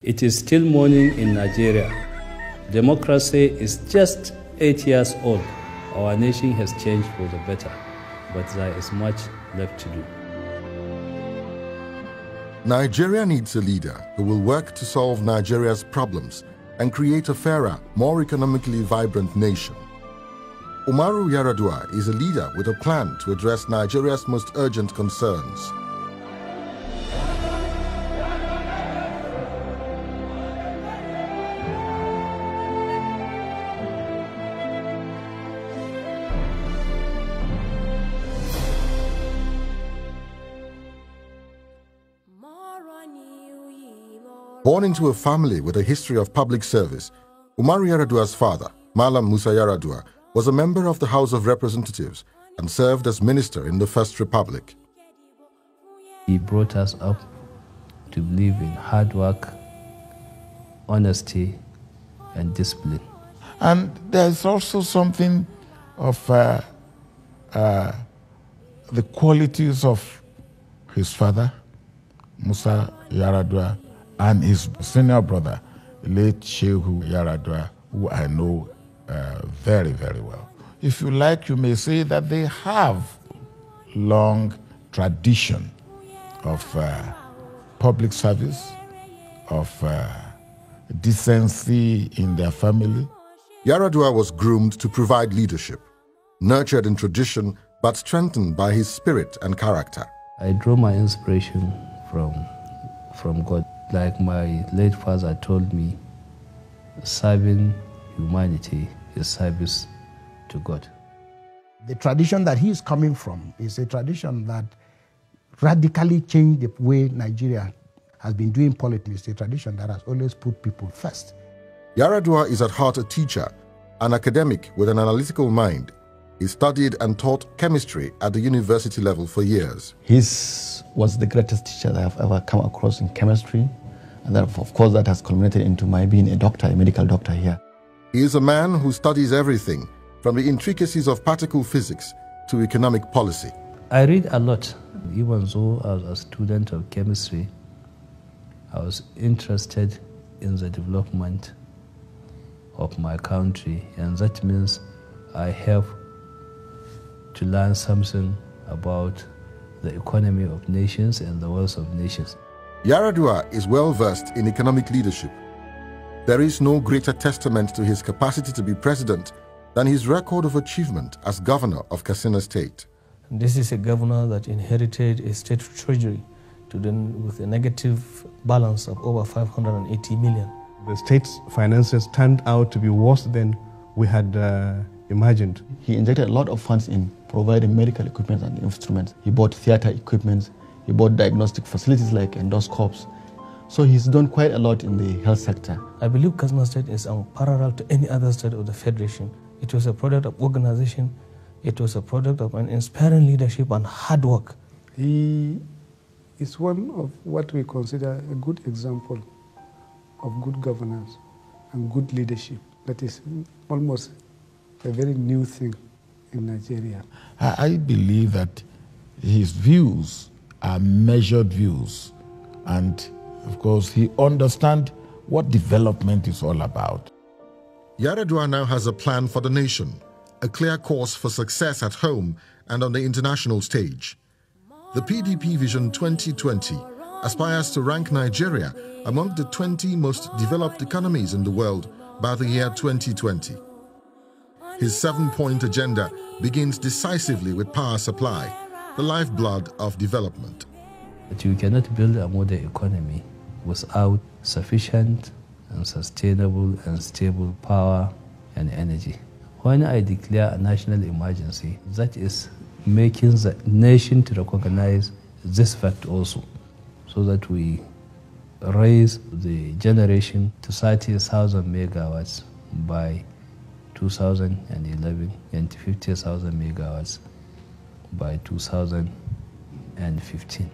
It is still morning in Nigeria. Democracy is just 8 years old. Our nation has changed for the better, but there is much left to do. Nigeria needs a leader who will work to solve Nigeria's problems and create a fairer, more economically vibrant nation. Umaru Yar'Adua is a leader with a plan to address Nigeria's most urgent concerns. Born into a family with a history of public service, Umaru Yar'Adua's father, Malam Musa Yar'Adua, was a member of the House of Representatives and served as minister in the First Republic. He brought us up to believe in hard work, honesty, and discipline. And there's also something of the qualities of his father, Musa Yar'Adua, and his senior brother, late Shehu Yar'Adua, who I know very, very well. If you like, you may say that they have long tradition of public service, of decency in their family. Yar'Adua was groomed to provide leadership, nurtured in tradition, but strengthened by his spirit and character. I draw my inspiration from God. Like my late father told me, serving humanity is service to God. The tradition that he is coming from is a tradition that radically changed the way Nigeria has been doing politics, a tradition that has always put people first. Yar'Adua is at heart a teacher, an academic with an analytical mind. He studied and taught chemistry at the university level for years. He was the greatest teacher that I've ever come across in chemistry. And that, of course, that has culminated into my being a doctor, a medical doctor here. He is a man who studies everything, from the intricacies of particle physics to economic policy. I read a lot. Even though I was a student of chemistry, I was interested in the development of my country, and that means I have to learn something about the economy of nations and the wealth of nations. Yar'Adua is well versed in economic leadership. There is no greater testament to his capacity to be president than his record of achievement as governor of Katsina State. This is a governor that inherited a state treasury with a negative balance of over 580 million. The state's finances turned out to be worse than we had imagined. He injected a lot of funds in providing medical equipment and instruments. He bought theater equipment. He bought diagnostic facilities like endoscopes. So he's done quite a lot in the health sector. I believe Katsina State is unparalleled to any other state of the Federation. It was a product of organization. It was a product of an inspiring leadership and hard work. He is one of what we consider a good example of good governance and good leadership. That is almost a very new thing in Nigeria. I believe that his views are measured views, and of course he understands what development is all about. Yar'Adua now has a plan for the nation, a clear course for success at home and on the international stage. The PDP Vision 2020 aspires to rank Nigeria among the 20 most developed economies in the world by the year 2020. His 7-point agenda begins decisively with power supply, the lifeblood of development. But you cannot build a modern economy without sufficient and sustainable and stable power and energy. When I declare a national emergency, that is making the nation to recognize this fact also, so that we raise the generation to 30,000 megawatts by 2011 and to 50,000 megawatts by 2015.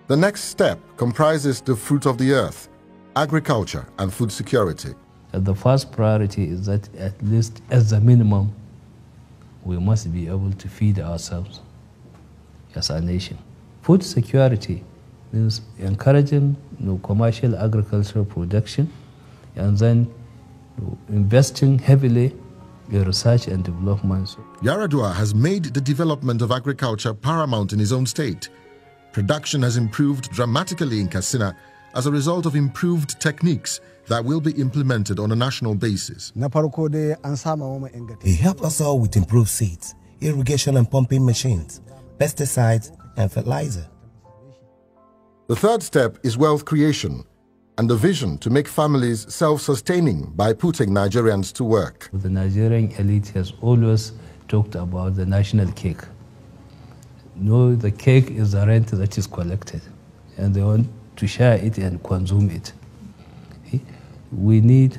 The next step comprises the fruit of the earth, agriculture and food security. The first priority is that at least as a minimum, we must be able to feed ourselves as a nation. Food security means encouraging commercial agricultural production, and then investing heavily in research and development. Yar'Adua has made the development of agriculture paramount in his own state. Production has improved dramatically in Katsina as a result of improved techniques that will be implemented on a national basis. He helped us all with improved seeds, irrigation and pumping machines, pesticides and fertilizer. The third step is wealth creation and the vision to make families self-sustaining by putting Nigerians to work. The Nigerian elite has always talked about the national cake. No, the cake is the rent that is collected, and they want to share it and consume it. We need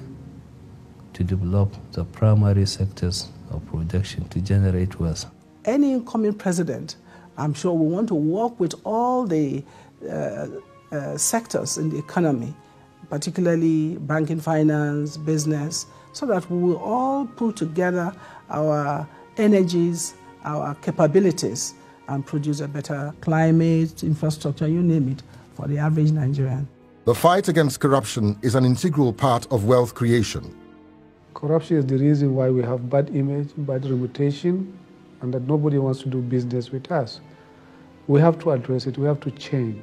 to develop the primary sectors of production to generate wealth. Any incoming president, I'm sure, will want to work with all the sectors in the economy, particularly banking, finance, business, so that we will all put together our energies, our capabilities, and produce a better climate, infrastructure, you name it, for the average Nigerian. The fight against corruption is an integral part of wealth creation. Corruption is the reason why we have bad image, bad reputation, and that nobody wants to do business with us. We have to address it, we have to change.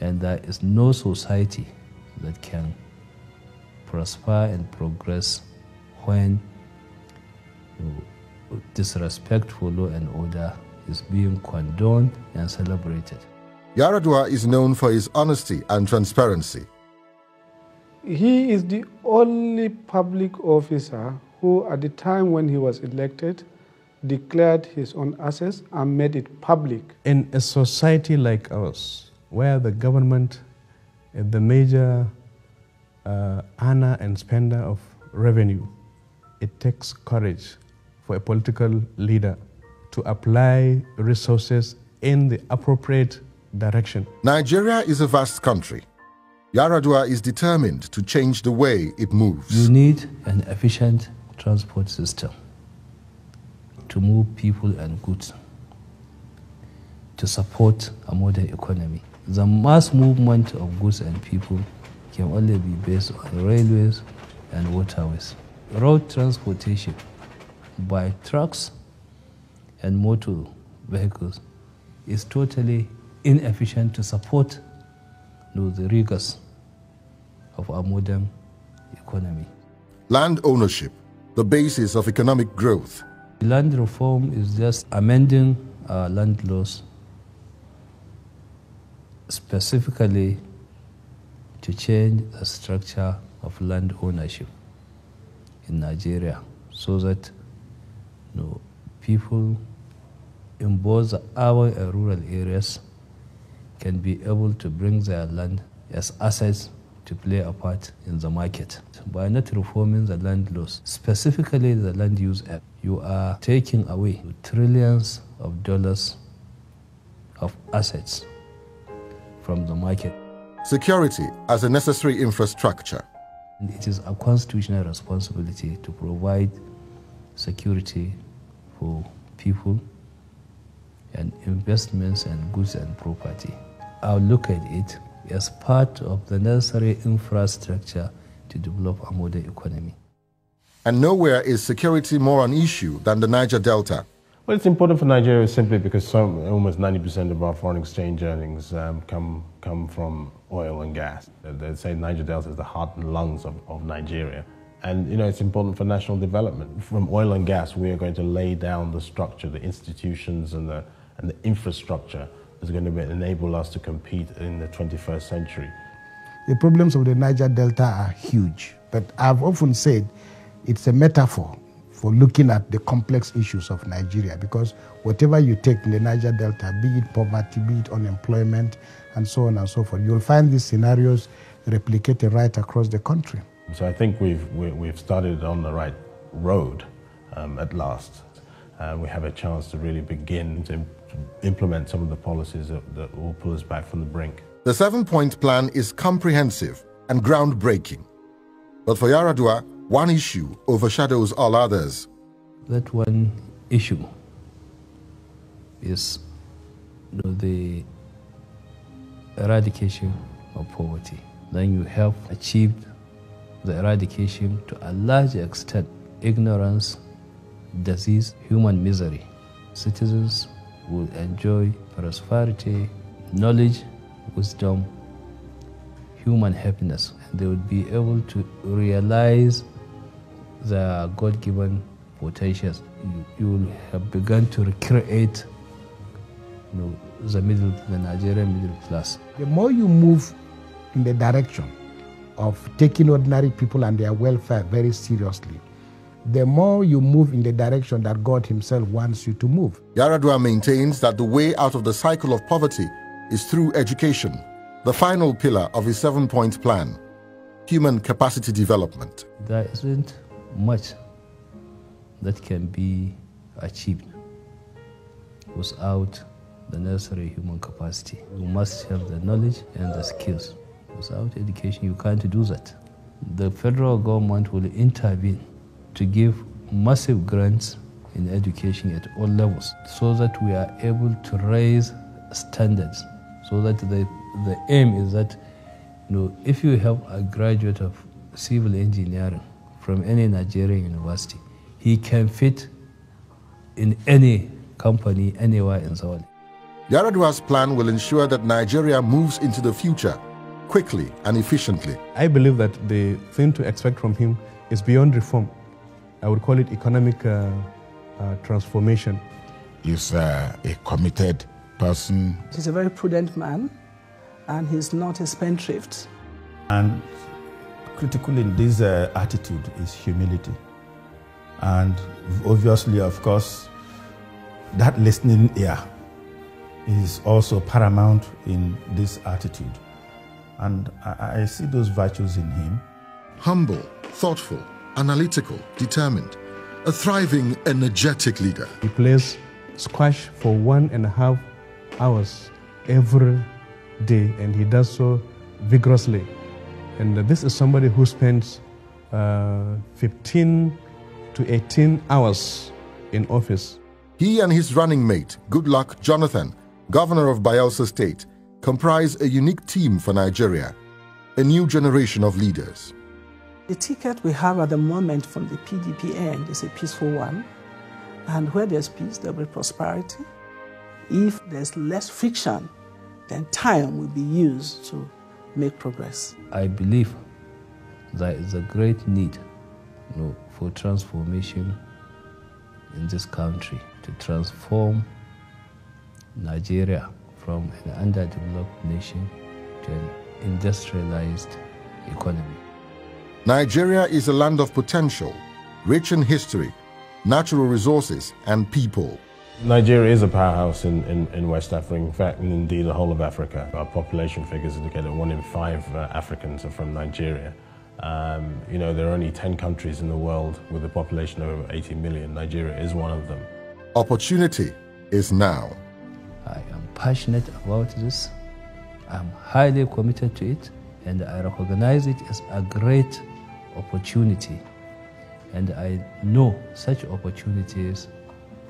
And there is no society that can prosper and progress when disrespect for law and order is being condoned and celebrated. Yar'Adua is known for his honesty and transparency. He is the only public officer who, at the time when he was elected, declared his own assets and made it public. In a society like ours, where the government is the major earner and spender of revenue, it takes courage for a political leader to apply resources in the appropriate direction. Nigeria is a vast country. Yar'Adua is determined to change the way it moves. You need an efficient transport system to move people and goods, to support a modern economy. The mass movement of goods and people can only be based on railways and waterways. Road transportation by trucks and motor vehicles is totally inefficient to support the rigors of our modern economy. Land ownership, the basis of economic growth. Land reform is just amending our land laws specifically to change the structure of land ownership in Nigeria so that people in both the urban and rural areas can be able to bring their land as assets to play a part in the market. By not reforming the land laws, specifically the Land Use Act, you are taking away trillions of dollars of assets from the market. Security as a necessary infrastructure. And it is a constitutional responsibility to provide security for people and investments and goods and property. I'll look at it as part of the necessary infrastructure to develop a modern economy. And nowhere is security more an issue than the Niger Delta. Well, it's important for Nigeria simply because almost 90% of our foreign exchange earnings come from oil and gas. They say Niger Delta is the heart and lungs of Nigeria. And, it's important for national development. From oil and gas, we are going to lay down the structure, the institutions and the infrastructure is going to enable us to compete in the 21st century. The problems of the Niger Delta are huge, but I've often said it's a metaphor for looking at the complex issues of Nigeria, because whatever you take in the Niger Delta, be it poverty, be it unemployment, and so on and so forth, you'll find these scenarios replicated right across the country. So I think we've started on the right road at last. We have a chance to really begin to implement some of the policies that will pull us back from the brink. The 7-point plan is comprehensive and groundbreaking. But for Yar'Adua, one issue overshadows all others. That one issue is the eradication of poverty. Then you have achieved the eradication to a large extent ignorance, disease, human misery. Citizens will enjoy prosperity, knowledge, wisdom, human happiness, and they will be able to realize their God-given potentials. You will have begun to recreate the Nigerian middle class. The more you move in the direction of taking ordinary people and their welfare very seriously, the more you move in the direction that God himself wants you to move. Yar'Adua maintains that the way out of the cycle of poverty is through education, the final pillar of his 7-point plan, human capacity development. There isn't much that can be achieved without the necessary human capacity. You must have the knowledge and the skills. Without education, you can't do that. The federal government will intervene to give massive grants in education at all levels so that we are able to raise standards, so that the aim is that if you have a graduate of civil engineering from any Nigerian university, he can fit in any company anywhere in the world. Yar'Adua's plan will ensure that Nigeria moves into the future quickly and efficiently. I believe that the thing to expect from him is beyond reform. I would call it economic transformation. He's a committed person. He's a very prudent man, and he's not a spendthrift. And critical in this attitude is humility. And obviously, of course, that listening ear is also paramount in this attitude. And I see those virtues in him. Humble, thoughtful, analytical, determined, a thriving, energetic leader. He plays squash for 1.5 hours every day, and he does so vigorously. And this is somebody who spends 15 to 18 hours in office. He and his running mate, Goodluck Jonathan, governor of Bayelsa State, comprise a unique team for Nigeria, a new generation of leaders. The ticket we have at the moment from the PDP end is a peaceful one, and where there's peace, there'll be prosperity. If there's less friction, then time will be used to make progress. I believe there is a great need for transformation in this country, to transform Nigeria from an underdeveloped nation to an industrialized economy. Nigeria is a land of potential, rich in history, natural resources, and people. Nigeria is a powerhouse in West Africa, in fact, and indeed the whole of Africa. Our population figures indicate that 1 in 5 Africans are from Nigeria. There are only 10 countries in the world with a population of over 80 million. Nigeria is one of them. Opportunity is now. I am passionate about this. I'm highly committed to it, and I recognize it as a great opportunity. And I know such opportunities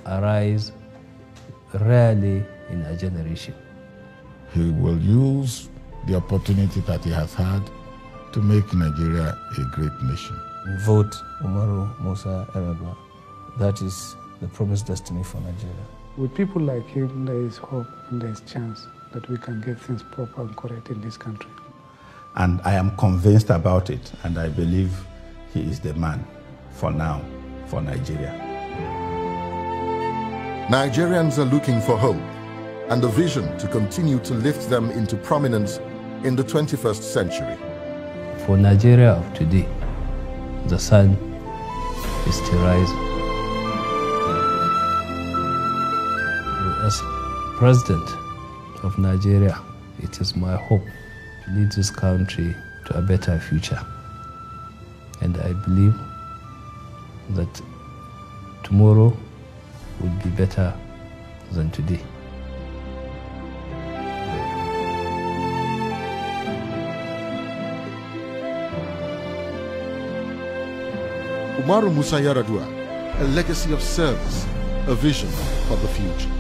arise rarely in a generation. He will use the opportunity that he has had to make Nigeria a great nation. Vote Umaru, Musa, Yar'Adua. That is the promised destiny for Nigeria. With people like him, there is hope and there is chance that we can get things proper and correct in this country. And I am convinced about it, and I believe he is the man for now, for Nigeria. Nigerians are looking for hope and a vision to continue to lift them into prominence in the 21st century. For Nigeria of today, the sun is to rise. As President of Nigeria, it is my hope to lead this country to a better future. And I believe that tomorrow will be better than today. Umaru Musa Yar'Adua, a legacy of service, a vision for the future.